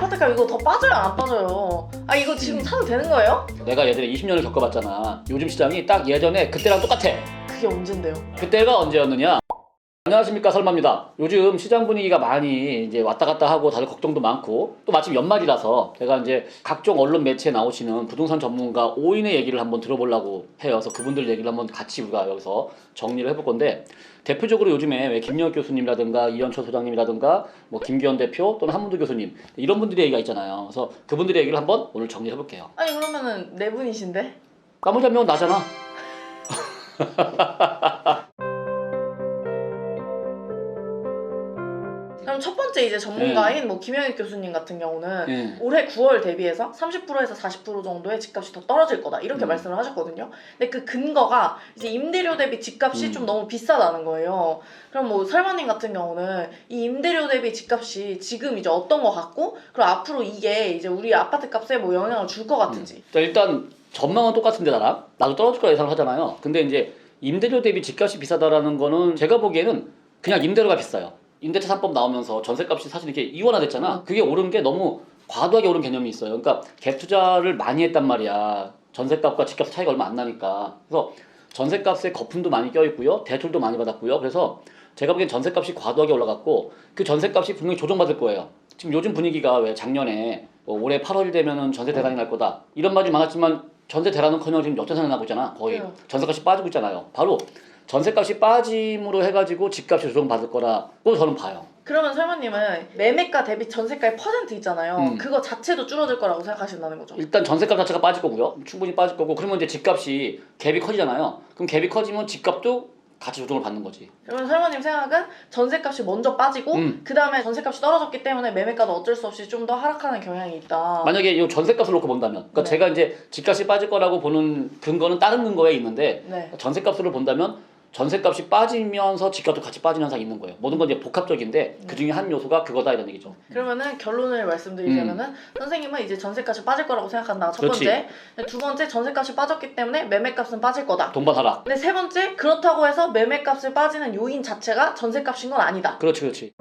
아파트값 이거 더 빠져요 안 빠져요? 아 이거 지금 사도 되는 거예요? 내가 예전에 20년을 겪어봤잖아. 요즘 시장이 딱 예전에 그때랑 똑같아. 그게 언젠데요? 그때가 언제였느냐? 안녕하십니까, 설마입니다. 요즘 시장 분위기가 많이 이제 왔다 갔다 하고 다들 걱정도 많고 또 마침 연말이라서 제가 이제 각종 언론 매체에 나오시는 부동산 전문가 5인의 얘기를 한번 들어보려고 해요. 그래서 그분들 얘기를 한번 같이 우리가 여기서 정리를 해볼 건데, 대표적으로 요즘에 왜 김영혁 교수님이라든가 이현철 소장님이라든가 뭐 김기현 대표 또는 한문도 교수님 이런 분들의 얘기가 있잖아요. 그래서 그분들의 얘기를 한번 오늘 정리해 볼게요. 아니 그러면은 네 분이신데? 나머지 한 명은 나잖아. 그럼 첫 번째 이제 전문가인 뭐 김영익 교수님 같은 경우는 올해 9월 대비해서 30%에서 40% 정도의 집값이 더 떨어질 거다 이렇게 말씀을 하셨거든요. 근데 그 근거가 이제 임대료 대비 집값이 좀 너무 비싸다는 거예요. 그럼 뭐 설마님 같은 경우는 이 임대료 대비 집값이 지금 이제 어떤 거 같고, 그리고 앞으로 이게 이제 우리 아파트 값에 뭐 영향을 줄 것 같은지. 자, 일단 전망은 똑같은데 나도 떨어질 거라 예상을 하잖아요. 근데 이제 임대료 대비 집값이 비싸다라는 거는 제가 보기에는 그냥 임대료가 비싸요. 임대차 3법 나오면서 전세값이 사실 이렇게 이원화됐잖아. 그게 오른 게 너무 과도하게 오른 개념이 있어요. 그러니까 갭 투자를 많이 했단 말이야. 전세값과 집값 차이가 얼마 안 나니까. 그래서 전세값에 거품도 많이 껴있고요. 대출도 많이 받았고요. 그래서 제가 보기엔 전세값이 과도하게 올라갔고 그 전세값이 분명히 조정받을 거예요. 지금 요즘 분위기가 왜 작년에 뭐 올해 8월 되면은 전세 대란이 날 거다 이런 말이 많았지만 전세 대란은커녕 지금 역전선이 나고 있잖아. 거의 전세값이 빠지고 있잖아요. 바로 전세값이 빠짐으로 해가지고 집값이 조정받을 거라고 저는 봐요. 그러면 설마님은 매매가 대비 전세가의 퍼센트 있잖아요. 그거 자체도 줄어들 거라고 생각하신다는 거죠? 일단 전세값 자체가 빠질 거고요. 충분히 빠질 거고, 그러면 이제 집값이 갭이 커지잖아요. 그럼 갭이 커지면 집값도 같이 조정을 받는 거지. 그러면 설마님 생각은 전세값이 먼저 빠지고 그 다음에 전세값이 떨어졌기 때문에 매매가도 어쩔 수 없이 좀 더 하락하는 경향이 있다. 만약에 이 전세값을 놓고 본다면, 그러니까 제가 이제 집값이 빠질 거라고 보는 근거는 다른 근거에 있는데 전세값으로 본다면 전세값이 빠지면서 집값도 같이 빠지는 현상이 있는 거예요. 모든 건 이제 복합적인데 그 중에 한 요소가 그거다 이런 얘기죠. 그러면은 결론을 말씀드리자면은 선생님은 이제 전세값이 빠질 거라고 생각한다. 첫 번째. 두 번째, 전세값이 빠졌기 때문에 매매값은 빠질 거다. 동반 하락. 근데 세 번째, 그렇다고 해서 매매값을 빠지는 요인 자체가 전세값인 건 아니다. 그렇지.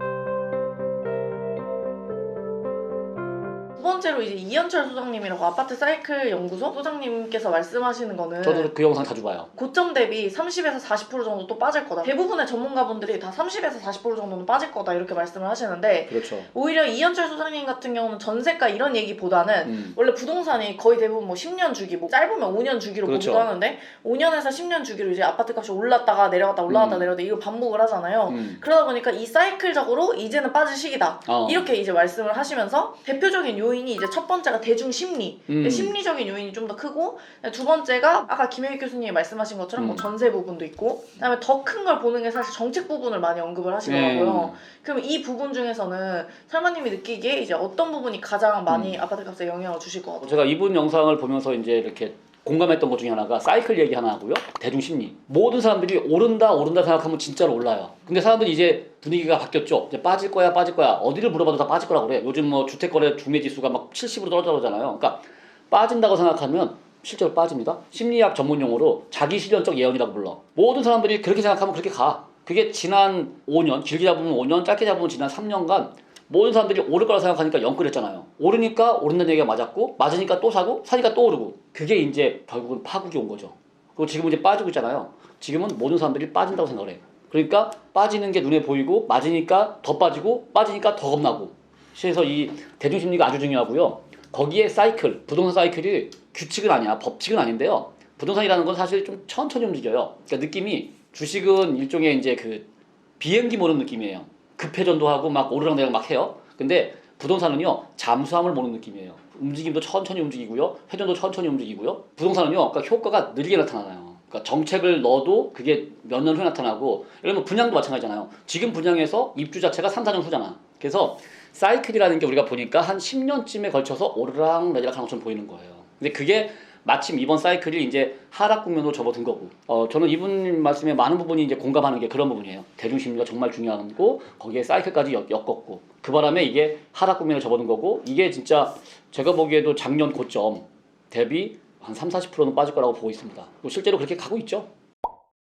두 번째로 이제 이현철 소장님이라고 아파트 사이클 연구소 소장님께서 말씀하시는 거는, 저도 그 영상 자주 봐요. 고점 대비 30에서 40% 정도 또 빠질 거다. 대부분의 전문가분들이 다 30에서 40% 정도는 빠질 거다 이렇게 말씀을 하시는데, 그렇죠. 오히려 이현철 소장님 같은 경우는 전세가 이런 얘기보다는 원래 부동산이 거의 대부분 뭐 10년 주기, 뭐 짧으면 5년 주기로 보기도 하는데 5년에서 10년 주기로 이제 아파트 값이 올랐다가 내려갔다 올라갔다 내려갔다 이걸 반복을 하잖아요. 그러다 보니까 이 사이클적으로 이제는 빠질 시기다. 이렇게 이제 말씀을 하시면서 대표적인 요인이 이제 첫 번째가 대중 심리, 심리적인 요인이 좀 더 크고, 두 번째가 아까 김영익 교수님이 말씀하신 것처럼 뭐 전세 부분도 있고, 그다음에 더 큰 걸 보는 게 사실 정책 부분을 많이 언급을 하시더라고요. 그럼 이 부분 중에서는 설마님이 느끼기에 이제 어떤 부분이 가장 많이 아파트 값에 영향을 주실 것 같아요? 제가 이분 영상을 보면서 이제 이렇게 공감했던 것 중에 하나가 사이클 얘기 하나 하고요. 대중 심리. 모든 사람들이 오른다 생각하면 진짜로 올라요. 근데 사람들이 이제 분위기가 바뀌었죠. 이제 빠질 거야. 어디를 물어봐도 다 빠질 거라고 그래. 요즘 뭐 주택거래 중매 지수가 막 70으로 떨어져잖아요. 그러니까 빠진다고 생각하면 실제로 빠집니다. 심리학 전문 용어로 자기 실현적 예언이라고 불러. 모든 사람들이 그렇게 생각하면 그렇게 가. 그게 지난 5년, 길게 잡으면 5년, 짧게 잡으면 지난 3년간 모든 사람들이 오를 거라 생각하니까 영끌했잖아요. 오르니까 오른다는 얘기가 맞았고, 맞으니까 또 사고, 사니까 또 오르고. 그게 이제 결국은 파국이 온 거죠. 그리고 지금은 이제 빠지고 있잖아요. 지금은 모든 사람들이 빠진다고 생각을 해. 그러니까 빠지는 게 눈에 보이고, 맞으니까 더 빠지고, 빠지니까 더 겁나고. 그래서 이 대중심리가 아주 중요하고요. 거기에 사이클, 부동산 사이클이 규칙은 아니야, 법칙은 아닌데요. 부동산이라는 건 사실 좀 천천히 움직여요. 그러니까 느낌이, 주식은 일종의 이제 그 비행기 모는 느낌이에요. 급회전도 하고 막 오르락내리락 막 해요. 근데 부동산은요, 잠수함을 모는 느낌이에요. 움직임도 천천히 움직이고요, 회전도 천천히 움직이고요. 부동산은요, 그러니까 효과가 느리게 나타나요. 그러니까 정책을 넣어도 그게 몇 년 후에 나타나고, 예를 들면 분양도 마찬가지잖아요. 지금 분양해서 입주 자체가 3, 4년 후잖아. 그래서 사이클이라는 게 우리가 보니까 한 10년쯤에 걸쳐서 오르락내리락 하는 것처럼 보이는 거예요. 근데 그게 마침 이번 사이클이 이제 하락 국면으로 접어든 거고, 저는 이분 말씀에 많은 부분이 이제 공감하는 게 그런 부분이에요. 대중심리가 정말 중요한 거고, 거기에 사이클까지 엮었고, 그 바람에 이게 하락 국면에 접어든 거고, 이게 진짜 제가 보기에도 작년 고점 대비 한 30-40%는 빠질 거라고 보고 있습니다. 실제로 그렇게 가고 있죠.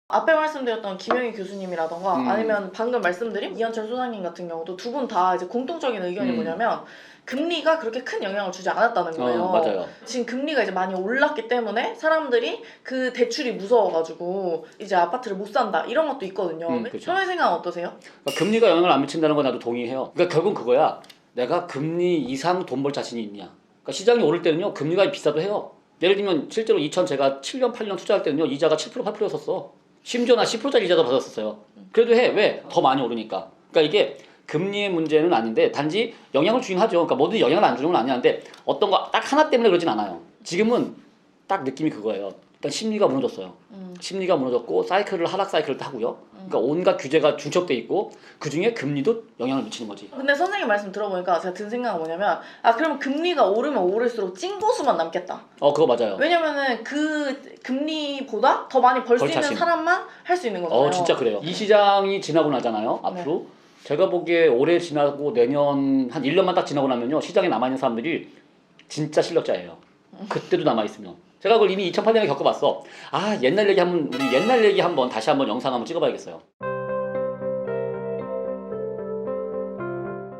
앞에 말씀드렸던 김영희 교수님이라던가 아니면 방금 말씀드린 이현철 소장님 같은 경우도 두 분 다 이제 공통적인 의견이 뭐냐면, 금리가 그렇게 큰 영향을 주지 않았다는 거예요. 맞아요. 지금 금리가 이제 많이 올랐기 때문에 사람들이 그 대출이 무서워가지고 이제 아파트를 못 산다 이런 것도 있거든요. 그렇죠. 선생님 생각은 어떠세요? 그러니까 금리가 영향을 안 미친다는 건 나도 동의해요. 그러니까 결국은 그거야. 내가 금리 이상 돈 벌 자신이 있냐. 그러니까 시장이 오를 때는요 금리가 비싸도 해요. 예를 들면 실제로 제가 7년 8년 투자할 때는요 이자가 7% 8%였었어. 심지어 나 10%짜리 이자도 받았었어요. 그래도 해. 왜? 더 많이 오르니까. 그러니까 이게 금리의 문제는 아닌데 단지 영향을 주긴 하죠. 그러니까 뭐든 영향을 안 주는 건 아니는데 어떤 거 딱 하나 때문에 그러진 않아요. 지금은 딱 느낌이 그거예요. 일단 심리가 무너졌어요. 심리가 무너졌고 사이클을 하락 사이클을 타고요. 그러니까 온갖 규제가 중첩돼 있고 그 중에 금리도 영향을 미치는 거지. 근데 선생님 말씀 들어보니까 제가 든 생각은 뭐냐면 그럼 금리가 오르면 오를수록 찐고수만 남겠다. 그거 맞아요. 왜냐면은 그 금리보다 더 많이 벌 수 있는 자신. 사람만 할 수 있는 거잖아요. 진짜 그래요. 이 시장이 지나고 나잖아요. 앞으로. 제가 보기에 올해 지나고 내년 한 1년만 딱 지나고 나면요. 시장에 남아있는 사람들이 진짜 실력자예요. 그때도 남아있으면. 제가 그걸 이미 2008년에 겪어봤어. 옛날 얘기 우리 옛날 얘기 다시 한번 영상 한번 찍어봐야겠어요.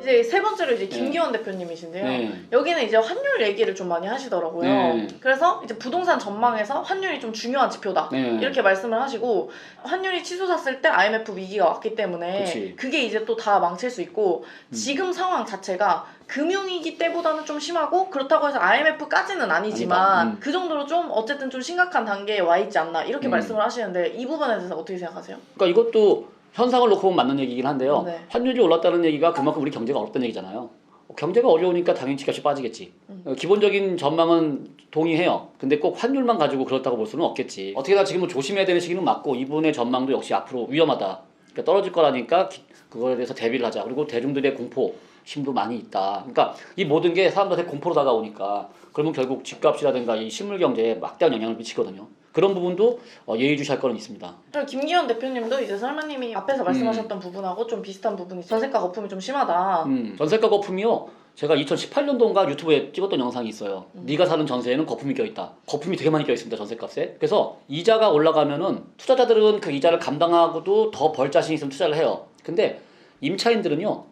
이제 세 번째로 이제 김기원 대표님이신데요. 여기는 이제 환율 얘기를 좀 많이 하시더라고요. 그래서 이제 부동산 전망에서 환율이 좀 중요한 지표다. 이렇게 말씀을 하시고 환율이 치솟았을 때 IMF 위기가 왔기 때문에 그치. 그게 이제 또 다 망칠 수 있고 지금 상황 자체가 금융위기 때보다는 좀 심하고 그렇다고 해서 IMF까지는 아니지만 그 정도로 좀 어쨌든 좀 심각한 단계에 와 있지 않나 이렇게 말씀을 하시는데 이 부분에 대해서 어떻게 생각하세요? 그러니까 이것도 현상을 놓고 보면 맞는 얘기긴 한데요. 네. 환율이 올랐다는 얘기가 그만큼 우리 경제가 어렵다는 얘기잖아요. 경제가 어려우니까 당연히 집값이 빠지겠지. 기본적인 전망은 동의해요. 근데 꼭 환율만 가지고 그렇다고 볼 수는 없겠지. 어떻게나 지금은 조심해야 되는 시기는 맞고 이분의 전망도 역시 앞으로 위험하다. 그러니까 떨어질 거라니까 그거에 대해서 대비를 하자. 그리고 대중들의 공포심도 많이 있다. 그러니까 이 모든 게 사람들한테 공포로 다가오니까 그러면 결국 집값이라든가 이 실물 경제에 막대한 영향을 미치거든요. 그런 부분도 예의주시할 거는 있습니다. 그리고 김기현 대표님도 이제 설마님이 앞에서 말씀하셨던 부분하고 좀 비슷한 부분이 전세가 거품이 좀 심하다. 전세가 거품이요. 제가 2018년도인가 유튜브에 찍었던 영상이 있어요. 네가 사는 전세에는 거품이 껴있다. 거품이 되게 많이 껴있습니다. 전세값에. 그래서 이자가 올라가면은 투자자들은 그 이자를 감당하고도 더 벌 자신이 있으면 투자를 해요. 근데 임차인들은요.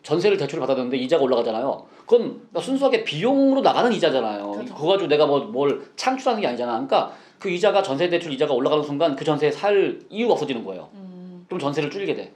전세를 대출을 받았는데 이자가 올라가잖아요. 그건 순수하게 비용으로 나가는 이자잖아요. 그렇죠. 그거 가지고 내가 뭘 창출하는 게 아니잖아. 그러니까 그 이자가 전세 대출 이자가 올라가는 순간 그 전세에 살 이유가 없어지는 거예요. 그럼 전세를 줄이게 돼.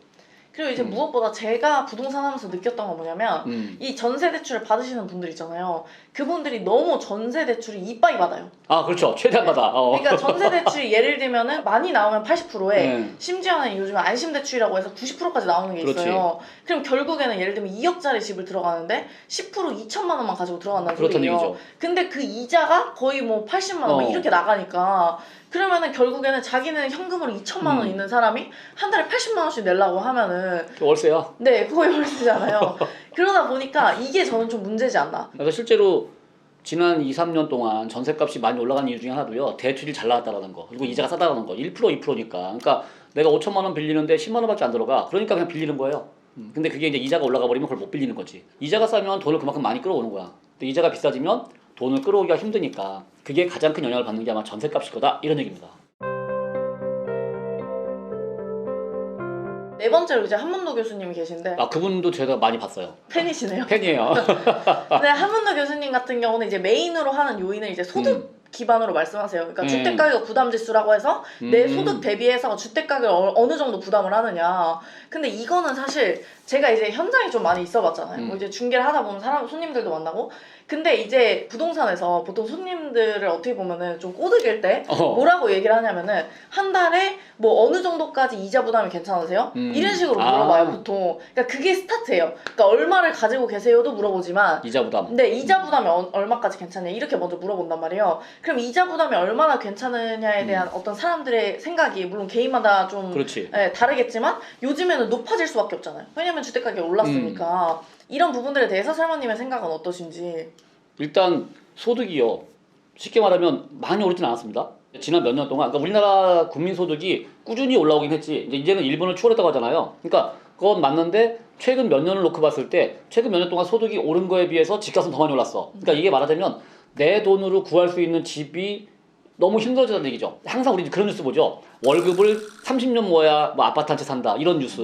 그리고 이제 무엇보다 제가 부동산 하면서 느꼈던 건 뭐냐면 이 전세 대출을 받으시는 분들 있잖아요. 그분들이 너무 전세 대출이 이빠이 받아요. 그렇죠. 최대한 받아. 그러니까 전세 대출이 예를 들면은 많이 나오면 80%에 심지어는 요즘 안심 대출이라고 해서 90%까지 나오는 게 있어요. 그럼 결국에는 예를 들면 2억짜리 집을 들어가는데 10% 2천만 원만 가지고 들어간다는 그렇다는 소리예요. 얘기죠. 근데 그 이자가 거의 뭐 80만 원 뭐 이렇게 나가니까 그러면은 결국에는 자기는 현금으로 2천만 원 있는 사람이 한 달에 80만 원씩 내려고 하면은 월세야. 네, 거의 월세잖아요. 그러다 보니까 이게 저는 좀 문제지 않나. 그래서 실제로 지난 2, 3년 동안 전세값이 많이 올라간 이유 중에 하나도요. 대출이 잘 나왔다라는 거. 그리고 이자가 싸다라는 거. 1%, 2%니까. 그러니까 내가 5천만 원 빌리는데 10만 원밖에 안 들어가. 그러니까 그냥 빌리는 거예요. 근데 그게 이제 이자가 올라가 버리면 그걸 못 빌리는 거지. 이자가 싸면 돈을 그만큼 많이 끌어오는 거야. 근데 이자가 비싸지면 돈을 끌어오기가 힘드니까 그게 가장 큰 영향을 받는 게 아마 전세값일 거다. 이런 얘기입니다. 네 번째로 이제 한문도 교수님이 계신데 그분도 제가 많이 봤어요. 팬이시네요. 팬이에요. 네, 한문도 교수님 같은 경우는 이제 메인으로 하는 요인을 이제 소득 기반으로 말씀하세요. 그러니까 주택가격 부담지수라고 해서 내 소득 대비해서 주택가격을 어느 정도 부담을 하느냐. 근데 이거는 사실 제가 이제 현장에 좀 많이 있어봤잖아요. 뭐 이제 중개를 하다 보면 손님들도 만나고. 근데 이제 부동산에서 보통 손님들을 어떻게 보면은 좀 꼬드길 때 뭐라고 얘기를 하냐면은 한 달에 뭐 어느 정도까지 이자 부담이 괜찮으세요? 이런 식으로 물어봐요 보통. 그러니까 그게 스타트예요. 그러니까 얼마를 가지고 계세요도 물어보지만 이자 부담. 네, 이자 부담이 얼마까지 괜찮냐 이렇게 먼저 물어본단 말이에요. 그럼 이자 부담이 얼마나 괜찮으냐에 대한 어떤 사람들의 생각이 물론 개인마다 좀 다르겠지만 요즘에는 높아질 수밖에 없잖아요. 왜냐면 주택가격이 올랐으니까. 이런 부분들에 대해서 설마님의 생각은 어떠신지? 일단 소득이요. 쉽게 말하면 많이 오르진 않았습니다. 지난 몇 년 동안, 그러니까 우리나라 국민소득이 꾸준히 올라오긴 했지. 이제는 일본을 추월했다고 하잖아요. 그러니까 그건 맞는데 최근 몇 년을 놓고 봤을 때 최근 몇 년 동안 소득이 오른 거에 비해서 집값은 더 많이 올랐어. 그러니까 이게 말하자면 내 돈으로 구할 수 있는 집이 너무 힘들어졌다는 얘기죠. 항상 우리 그런 뉴스 보죠. 월급을 30년 모아야 뭐 아파트 한 채 산다. 이런 뉴스.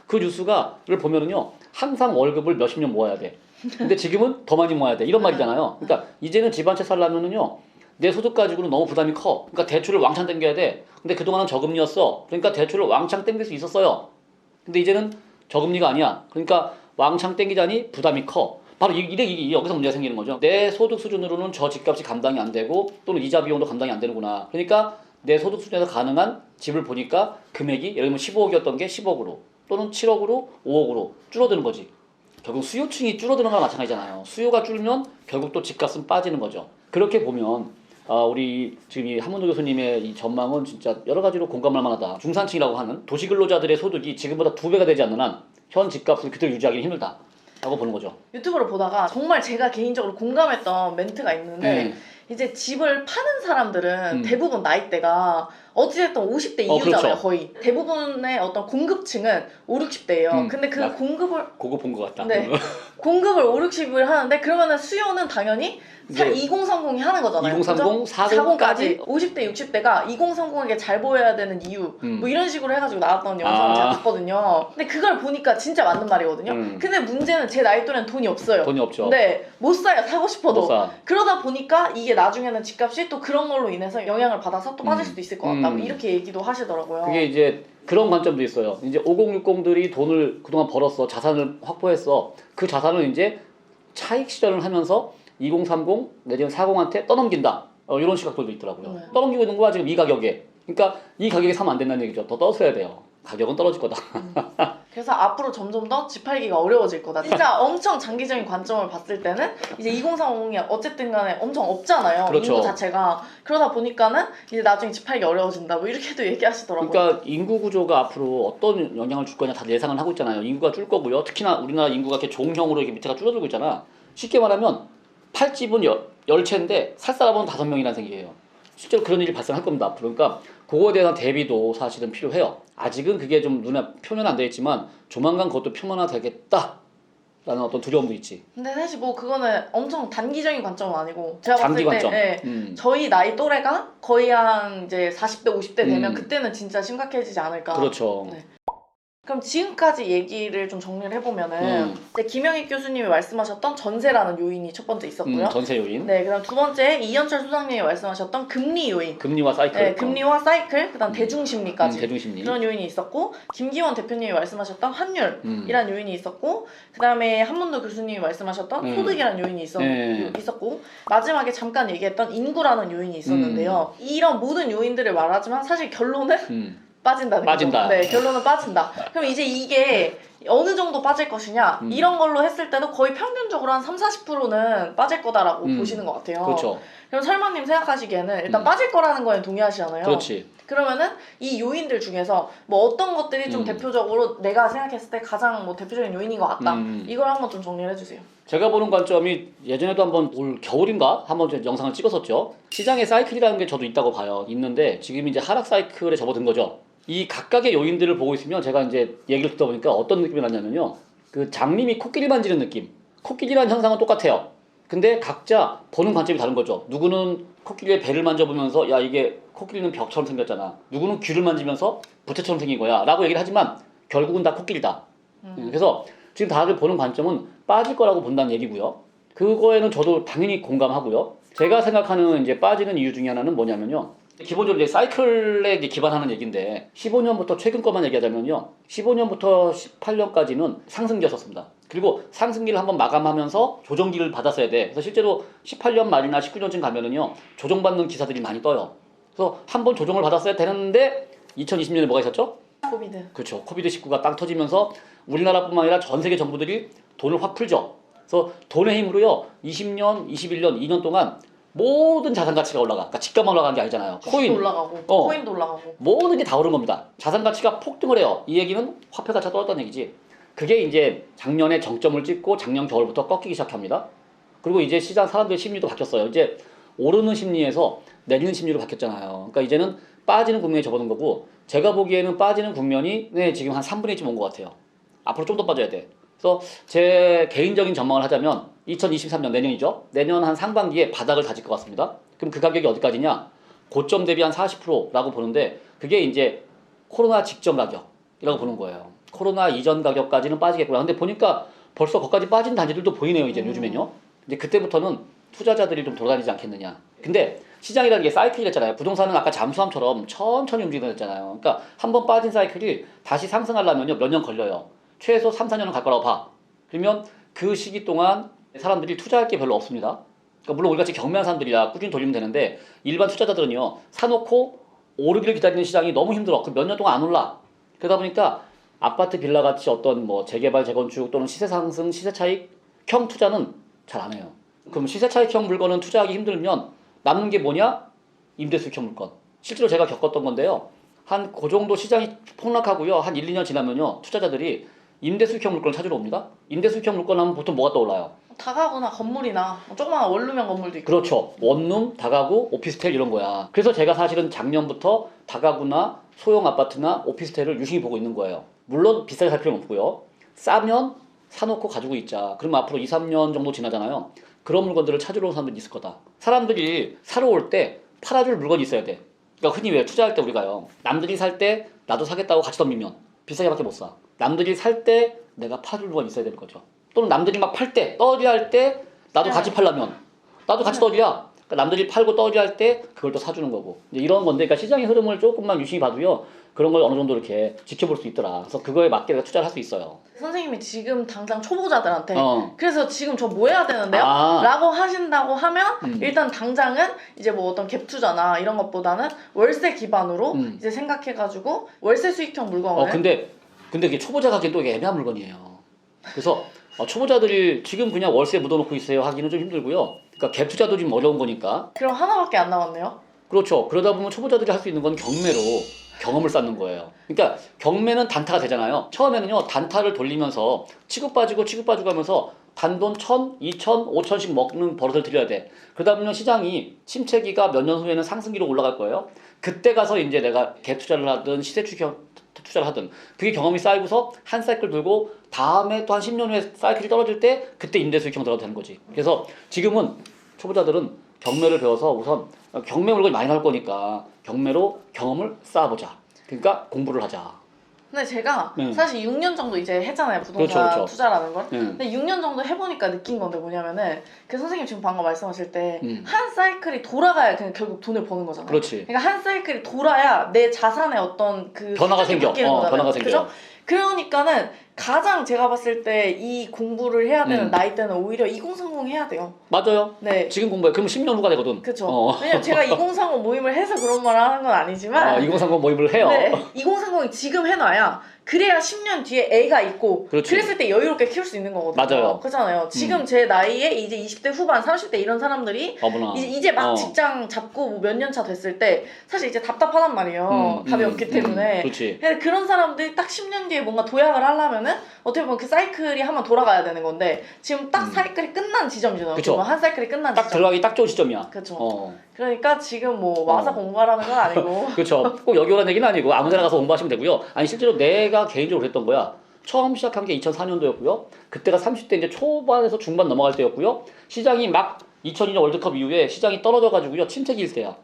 그 뉴스를 보면은요. 항상 월급을 몇십 년 모아야 돼. 근데 지금은 더 많이 모아야 돼. 이런 말이잖아요. 그러니까 이제는 집 한 채 살려면은요. 내 소득 가지고는 너무 부담이 커. 그러니까 대출을 왕창 당겨야 돼. 근데 그동안은 저금리였어. 그러니까 대출을 왕창 당길 수 있었어요. 근데 이제는 저금리가 아니야. 그러니까 왕창 당기자니 부담이 커. 바로 이게 여기서 문제가 생기는 거죠. 내 소득 수준으로는 저 집값이 감당이 안 되고 또는 이자 비용도 감당이 안 되는구나. 그러니까 내 소득 수준에서 가능한 집을 보니까 금액이 예를 들면 15억이었던 게 10억으로 또는 7억으로 5억으로 줄어드는 거지. 결국 수요층이 줄어드는 거랑 마찬가지잖아요. 수요가 줄면 결국 또 집값은 빠지는 거죠. 그렇게 보면 우리 지금 이 한문도 교수님의 이 전망은 진짜 여러 가지로 공감할 만하다. 중산층이라고 하는 도시근로자들의 소득이 지금보다 2배가 되지 않는 한 현 집값을 그대로 유지하기는 힘들다. 라고 보는 거죠. 유튜브를 보다가 정말 제가 개인적으로 공감했던 멘트가 있는데 이제 집을 파는 사람들은 대부분 나이대가 어찌됐든 50대 이후잖아요. 그렇죠. 거의. 대부분의 어떤 공급층은 5, 60대예요. 근데 그 공급을 그거 본 것 같다. 네. 공급을 5, 60을 하는데 그러면은 수요는 당연히 2030이 하는 거잖아요. 2030, 40까지 50대, 60대가 2030에게 잘 보여야 되는 이유 뭐 이런 식으로 해가지고 나왔던 영상을 제가 봤거든요. 근데 그걸 보니까 진짜 맞는 말이거든요. 근데 문제는 제 나이 또래는 돈이 없어요. 돈이 없죠. 네, 못 사요. 사고 싶어도. 못 사. 그러다 보니까 이게 나중에는 집값이 또 그런 걸로 인해서 영향을 받아서 또 빠질 수도 있을 것 같다. 뭐 이렇게 얘기도 하시더라고요. 그게 이제 그런 관점도 있어요. 이제 5060들이 돈을 그동안 벌었어. 자산을 확보했어. 그 자산을 이제 차익 실현을 하면서 2030 내지는 40한테 떠넘긴다. 이런 시각들도 있더라고요. 떠넘기고 있는 거야 지금 이 가격에. 그러니까 이 가격에 사면 안 된다는 얘기죠. 더 떨어져야 돼요. 가격은 떨어질 거다. 그래서 앞으로 점점 더 집 팔기가 어려워질 거다. 진짜 엄청 장기적인 관점을 봤을 때는 이제 2030이 어쨌든 간에 엄청 없잖아요. 그렇죠. 인구 자체가. 그러다 보니까는 이제 나중에 집 팔기 어려워진다. 뭐 이렇게도 얘기하시더라고요. 그러니까 인구 구조가 앞으로 어떤 영향을 줄 거냐 다들 예상을 하고 있잖아요. 인구가 줄 거고요. 특히나 우리나라 인구가 이렇게 종형으로 이렇게 밑에가 줄어들고 있잖아. 쉽게 말하면 팔집은 10채인데 살 사람은 5명이라는 생각이에요. 실제로 그런 일이 발생할 겁니다. 앞으로. 그러니까 그거에 대한 대비도 사실은 필요해요. 아직은 그게 좀 눈에 표면 안 되겠지만 조만간 그것도 표면화 되겠다. 라는 어떤 두려움도 있지. 근데 사실 뭐 그거는 엄청 단기적인 관점은 아니고 제가 장기 봤을 때 관점. 저희 나이 또래가 거의 한 이제 40대 50대 되면 그때는 진짜 심각해지지 않을까. 그렇죠. 네. 그럼 지금까지 얘기를 좀 정리를 해보면은 이제 김영익 교수님이 말씀하셨던 전세라는 요인이 첫 번째 있었고요. 전세 요인. 네, 그다음 두 번째 이현철 소장님이 말씀하셨던 금리 요인. 금리와 사이클. 네, 금리와 사이클. 그다음 대중심리까지. 대중심리. 그런 요인이 있었고 김기원 대표님이 말씀하셨던 환율이라는 요인이 있었고 그다음에 한문도 교수님이 말씀하셨던 소득이라는 요인이 있었고 마지막에 잠깐 얘기했던 인구라는 요인이 있었는데요. 이런 모든 요인들을 말하지만 사실 결론은 빠진다는 빠진다. 거죠. 네, 결론은 빠진다. 그럼 이제 이게 어느 정도 빠질 것이냐 이런 걸로 했을 때도 거의 평균적으로 한 30-40%는 빠질 거다라고 보시는 것 같아요. 그렇죠. 그럼 설마님 생각하시기에는 일단 빠질 거라는 거에 동의하시잖아요. 그렇지. 그러면은 이 요인들 중에서 뭐 어떤 것들이 좀 대표적으로 내가 생각했을 때 가장 뭐 대표적인 요인인 것 같다. 이걸 한번 좀 정리를 해주세요. 제가 보는 관점이 예전에도 한번 올 겨울인가 한번 영상을 찍었었죠. 시장의 사이클이라는 게 저도 있다고 봐요. 있는데 지금 이제 하락 사이클에 접어든 거죠. 이 각각의 요인들을 보고 있으면 제가 이제 얘기를 듣다 보니까 어떤 느낌이 났냐면요. 그 장님이 코끼리 만지는 느낌. 코끼리라는 현상은 똑같아요. 근데 각자 보는 관점이 다른 거죠. 누구는 코끼리의 배를 만져보면서 야 이게 코끼리는 벽처럼 생겼잖아. 누구는 귀를 만지면서 부채처럼 생긴 거야. 라고 얘기를 하지만 결국은 다 코끼리다. 그래서 지금 다들 보는 관점은 빠질 거라고 본다는 얘기고요. 그거에는 저도 당연히 공감하고요. 제가 생각하는 이제 빠지는 이유 중에 하나는 뭐냐면요. 기본적으로 이제 사이클에 기반하는 얘기인데 15년부터 최근 것만 얘기하자면요. 15년부터 18년까지는 상승기였었습니다. 그리고 상승기를 한번 마감하면서 조정기를 받았어야 돼. 그래서 실제로 18년 말이나 19년쯤 가면은요. 조정받는 기사들이 많이 떠요. 그래서 한번 조정을 받았어야 되는데 2020년에 뭐가 있었죠? 코비드. 그렇죠. 코비드19가 땅 터지면서 우리나라뿐만 아니라 전 세계 정부들이 돈을 확 풀죠. 그래서 돈의 힘으로요. 20년, 21년, 2년 동안 모든 자산 가치가 올라가. 그러니까 집값만 올라가는 게 아니잖아요. 코인 올라가고, 코인도 올라가고. 모든 게 다 오른 겁니다. 자산 가치가 폭등을 해요. 이 얘기는 화폐 가치가 떨어졌다는 얘기지. 그게 이제 작년에 정점을 찍고 작년 겨울부터 꺾이기 시작합니다. 그리고 이제 시장 사람들의 심리도 바뀌었어요. 이제 오르는 심리에서 내리는 심리로 바뀌었잖아요. 그러니까 이제는 빠지는 국면에 접어든 거고 제가 보기에는 빠지는 국면이 지금 한 3분의 1쯤 온 것 같아요. 앞으로 좀 더 빠져야 돼. 그래서 제 개인적인 전망을 하자면 2023년 내년이죠. 내년 한 상반기에 바닥을 다질 것 같습니다. 그럼 그 가격이 어디까지냐? 고점 대비 한 40%라고 보는데 그게 이제 코로나 직전 가격이라고 보는 거예요. 코로나 이전 가격까지는 빠지겠구나. 근데 보니까 벌써 거기까지 빠진 단지들도 보이네요. 이제 요즘엔요. 이제 그때부터는 투자자들이 좀 돌아다니지 않겠느냐. 근데 시장이라는 게 사이클이랬잖아요. 부동산은 아까 잠수함처럼 천천히 움직이잖아요. 그러니까 한번 빠진 사이클이 다시 상승하려면요 몇 년 걸려요. 최소 3, 4년은 갈 거라고 봐. 그러면 그 시기 동안 사람들이 투자할 게 별로 없습니다. 그러니까 물론 우리같이 경매한 사람들이야 꾸준히 돌리면 되는데 일반 투자자들은요 사놓고 오르기를 기다리는 시장이 너무 힘들어. 그 몇 년 동안 안 올라. 그러다 보니까 아파트 빌라 같이 어떤 뭐 재개발 재건축 또는 시세 상승 시세 차익형 투자는 잘 안 해요. 그럼 시세 차익형 물건은 투자하기 힘들면 남는 게 뭐냐? 임대수익형 물건. 실제로 제가 겪었던 건데요. 한 그 정도 시장이 폭락하고요. 한 1, 2년 지나면요. 투자자들이 임대수익형 물건을 찾으러 옵니다. 임대수익형 물건 하면 보통 뭐가 떠올라요? 다가구나 건물이나 조그마한 원룸형 건물도 있고. 그렇죠. 원룸, 다가구, 오피스텔 이런 거야. 그래서 제가 사실은 작년부터 다가구나 소형 아파트나 오피스텔을 유심히 보고 있는 거예요. 물론 비싸게 살 필요는 없고요. 싸면 사놓고 가지고 있자. 그러면 앞으로 2, 3년 정도 지나잖아요. 그런 물건들을 찾으러 온 사람들이 있을 거다. 사람들이 사러 올 때 팔아줄 물건이 있어야 돼. 그러니까 흔히 왜 투자할 때 우리가요. 남들이 살 때 나도 사겠다고 같이 덤비면 비싸게밖에 못 사. 남들이 살 때 내가 팔줄 물건이 있어야 되는 거죠. 또는 남들이 막 팔 때 떠리 할 때 나도 같이 팔려면 나도 같이 떠리야. 그러니까 남들이 팔고 떠리 할 때 그걸 또 사주는 거고. 이제 이런 건데 그러니까 시장의 흐름을 조금만 유심히 봐도요. 그런 걸 어느 정도 이렇게 지켜볼 수 있더라. 그래서 그거에 맞게 내가 투자를 할 수 있어요. 선생님이 지금 당장 초보자들한테 그래서 지금 저 뭐 해야 되는데요? 아. 라고 하신다고 하면 일단 당장은 이제 뭐 어떤 갭 투자나 이런 것보다는 월세 기반으로 이제 생각해가지고 월세 수익형 물건을 근데 이게 초보자가 하기엔 또 이게 애매한 물건이에요. 그래서 초보자들이 지금 그냥 월세 묻어놓고 있어요 하기는 좀 힘들고요. 그러니까 갭 투자도 좀 어려운 거니까. 그럼 하나밖에 안 남았네요. 그렇죠. 그러다 보면 초보자들이 할 수 있는 건 경매로 경험을 쌓는 거예요. 그러니까 경매는 단타가 되잖아요. 처음에는요 단타를 돌리면서 치고 빠지고 하면서 단돈 1,000, 2,000, 5,000씩 먹는 버릇을 들여야 돼. 그러다 보면 시장이 침체기가 몇 년 후에는 상승기로 올라갈 거예요. 그때 가서 이제 내가 갭 투자를 하든 시세 추격 투자를 하든 그게 경험이 쌓이고서 한 사이클 돌고 다음에 또 한 10년 후에 사이클이 떨어질 때 그때 임대수익형 들어가도 되는 거지. 그래서 지금은 초보자들은 경매를 배워서 우선 경매 물건이 많이 나올 거니까 경매로 경험을 쌓아보자. 그러니까 공부를 하자. 근데 제가 사실 6년 정도 이제 했잖아요. 부동산 그렇죠. 투자라는 걸. 근데 6년 정도 해보니까 느낀 건데 뭐냐면은 그 선생님 지금 방금 말씀하실 때 한 사이클이 돌아가야 그냥 결국 돈을 버는 거잖아요. 그렇지. 그러니까 한 사이클이 돌아야 내 자산의 어떤 그 변화가 생겨. 변화가 생겨. 그죠? 그러니까는 가장 제가 봤을 때 이 공부를 해야 되는 나이 때는 오히려 2030 해야 돼요. 맞아요. 네. 지금 공부해. 그럼 10년 후가 되거든. 그렇죠. 왜냐면 제가 2030 모임을 해서 그런 말을 하는 건 아니지만 2030 모임을 해요. 네. 2030이 지금 해놔야 그래야 10년 뒤에 애가 있고 그렇지. 그랬을 때 여유롭게 키울 수 있는 거거든요. 맞아요. 그렇잖아요. 지금 제 나이에 이제 20대 후반, 30대 이런 사람들이 이제 막 직장 잡고 뭐 몇 년 차 됐을 때 사실 이제 답답하단 말이에요. 답이 없기 때문에. 그렇지. 그런 사람들이 딱 10년 뒤에 뭔가 도약을 하려면은 어떻게 보면 그 사이클이 한번 돌아가야 되는 건데 지금 딱 사이클이 끝난 지점이잖아요. 그쵸. 한 사이클이 끝난 딱 지점. 들어가기 딱 좋은 시점이야. 그렇죠. 그러니까 지금 뭐 와서 공부하라는 건 아니고 그렇죠. 꼭 여기 오라는 얘기는 아니고 아무 데나 가서 공부하시면 되고요. 아니 실제로 내가 개인적으로 그랬던 거야. 처음 시작한 게 2004년도였고요. 그때가 30대 이제 초반에서 중반 넘어갈 때였고요. 시장이 막 2002년 월드컵 이후에 시장이 떨어져가지고요. 침체기일 때야.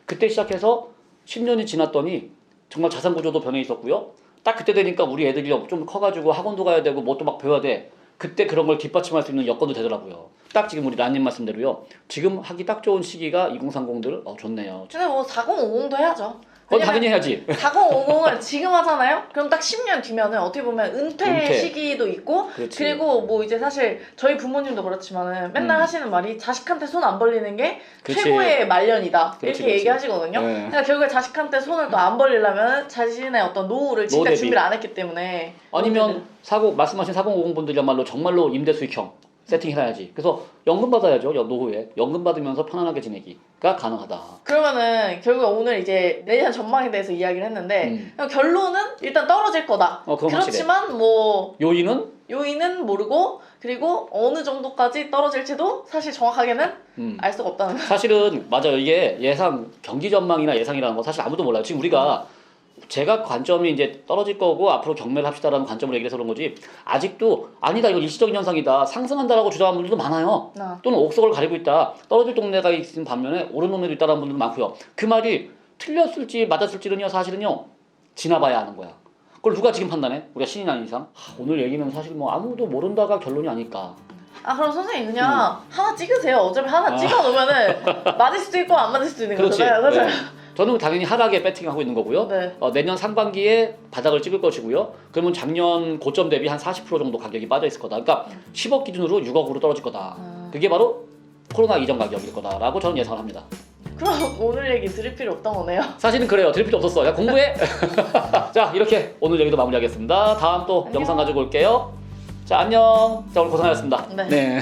그때 시작해서 10년이 지났더니 정말 자산 구조도 변해 있었고요. 딱 그때 되니까 우리 애들이 좀 커가지고 학원도 가야 되고 뭐 또 막 배워야 돼. 그때 그런 걸 뒷받침할 수 있는 여건도 되더라고요. 딱 지금 우리 라님 말씀대로요. 지금 하기 딱 좋은 시기가 2030들 좋네요. 근데 뭐 4050도 해야죠. 그건 당연히 해야지. 4050은 지금 하잖아요? 그럼 딱 10년 뒤면은 어떻게 보면 은퇴 시기도 있고 그렇지. 그리고 뭐 이제 사실 저희 부모님도 그렇지만은 맨날 하시는 말이 자식한테 손 안 벌리는 게 그렇지. 최고의 말년이다. 그렇지, 이렇게 얘기하시거든요. 그러니까 결국에 자식한테 손을 또 안 벌리려면 자신의 어떤 노후를 진짜 준비를 안 했기 때문에 아니면 말씀하신 4050 분들이야말로 정말로 임대 수익형 세팅해놔야지. 그래서 연금 받아야죠. 노후에 연금 받으면서 편안하게 지내기가 가능하다. 그러면은 결국 오늘 이제 내년 전망에 대해서 이야기를 했는데 결론은 일단 떨어질 거다. 그렇지만 확실해. 뭐 요인은 모르고 그리고 어느 정도까지 떨어질지도 사실 정확하게는 알 수가 없다는 거. 사실은 맞아요. 이게 경기 전망이나 예상이라는 거 사실 아무도 몰라요. 지금 우리가 제가 관점이 이제 떨어질 거고 앞으로 경매를 합시다라는 관점으로 얘기해서 그런 거지 아직도 아니다 이건 일시적인 현상이다 상승한다라고 주장하는 분들도 많아요. 또는 옥석을 가리고 있다 떨어질 동네가 있는 반면에 오른 동네도 있다라는 분들도 많고요. 그 말이 틀렸을지 맞았을지는요 사실은요 지나봐야 아는 거야. 그걸 누가 지금 판단해? 우리가 신인 아닌 이상? 오늘 얘기는 사실 뭐 아무도 모른다가 결론이 아닐까. 아 그럼 선생님 그냥 하나 찍으세요. 어차피 하나 찍어놓으면은 맞을 수도 있고 안 맞을 수도 있는 그렇지. 거잖아요. 그렇죠? 네. 저는 당연히 하락에 배팅하고 있는 거고요. 네. 내년 상반기에 바닥을 찍을 것이고요. 그러면 작년 고점 대비 한 40% 정도 가격이 빠져 있을 거다. 그러니까 10억 기준으로 6억으로 떨어질 거다. 그게 바로 코로나 이전 가격일 거다라고 저는 예상을 합니다. 그럼 오늘 얘기 드릴 필요 없던 거네요. 사실은 그래요. 드릴 필요 없었어. 야 공부해. 자 이렇게 오늘 여기도 마무리하겠습니다. 다음 또 안녕. 영상 가지고 올게요. 자 안녕. 자 오늘 고생하셨습니다. 네. 네.